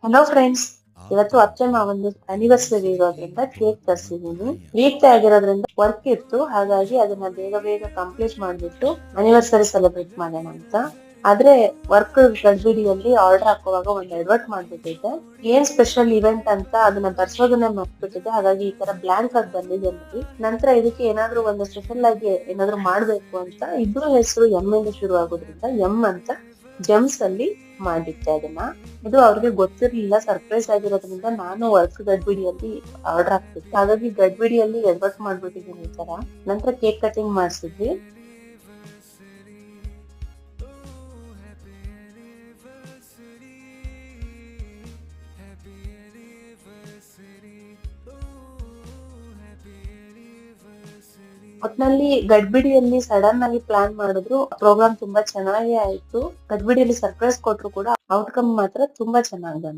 Hello friends, ಇವತ್ತು ಅತ್ತೆ ಮಾವಂದು ಅನಿವರ್ಸರಿ ಇರೋದ್ರಿಂದ ಕೇಕ್ ತರಿಸಿದೀನಿ. ವೀಕ್ ಡೇ ಆಗಿರೋದ್ರಿಂದ ವರ್ಕ್ ಇತ್ತು, ಹಾಗಾಗಿ ಅದನ್ನ ಬೇಗ ಬೇಗ ಕಂಪ್ಲೀಟ್ ಮಾಡ್ಬಿಟ್ಟು ಅನಿವರ್ಸರಿ ಸೆಲೆಬ್ರೇಟ್ ಮಾಡೋಣ ಅಂತ. ಆದ್ರೆ ವರ್ಕ್ ಗಡ್ಬಿಡಿಯಲ್ಲಿ ಆರ್ಡರ್ ಹಾಕುವಾಗ ಒಂದ್ ಎಡವಟ್ ಮಾಡ್ಬಿಟ್ಟಿದ್ದೆ. ಏನ್ ಸ್ಪೆಷಲ್ ಇವೆಂಟ್ ಅಂತ ಅದನ್ನ ಬರ್ಸೋದನ್ನ ಮರ್ತ್ಬಿಟ್ಟಿದ್ದೆ, ಹಾಗಾಗಿ ಈ ತರ ಬ್ಲಾಂಕ್ ಆಗಿ ಬಂದಿದೆ ನೋಡಿ. ನಂತರ ಇದಕ್ಕೆ ಏನಾದ್ರು ಒಂದು ಸ್ಪೆಷಲ್ ಆಗಿ ಏನಾದ್ರು ಮಾಡ್ಬೇಕು ಅಂತ ಇಬ್ರು ಹೆಸರು ಎಂ ಇಂದ ಶುರು ಆಗೋದ್ರಿಂದ ಎಂ ಅಂತ ಜಮ್ಸ್ ಅಲ್ಲಿ ಮಾಡಿಟ್ಟೆ ಅದನ್ನ. ಇದು ಅವ್ರಿಗೆ ಗೊತ್ತಿರ್ಲಿಲ್ಲ, ಸರ್ಪ್ರೈಸ್ ಆಗಿರೋದ್ರಿಂದ ನಾನು ವರ್ಕ್ ಗಡ್ಬಿಡಿಯಲ್ಲಿ ಆರ್ಡರ್ ಹಾಕ್ತಿದ್ದೆ, ಹಾಗಾಗಿ ಗಡ್ಬಿಡಿಯಲ್ಲಿ ಎಡವಟ್ ಮಾಡ್ಬಿಟ್ಟಿದ್ದೀನಿ ಈ ತರ. ನಂತರ ಕೇಕ್ ಕಟಿಂಗ್ ಮಾಡ್ಸಿದ್ವಿ. ಒಟ್ನಲ್ಲಿ ಗಡ್ಬಿಡಿಯಲ್ಲಿ ಸಡನ್ ಆಗಿ ಪ್ಲಾನ್ ಮಾಡಿದ್ರು, ಪ್ರೋಗ್ರಾಮ್ ತುಂಬಾ ಚೆನ್ನಾಗಿ ಆಯ್ತು. ಗಡ್ಬಿಡಿಯಲ್ಲಿ ಸರ್ಪ್ರೈಸ್ ಕೊಟ್ರು ಕೂಡ ಔಟ್ಕಮ್ ಮಾತ್ರ ತುಂಬಾ ಚೆನ್ನಾಗಿ ಬಂತು.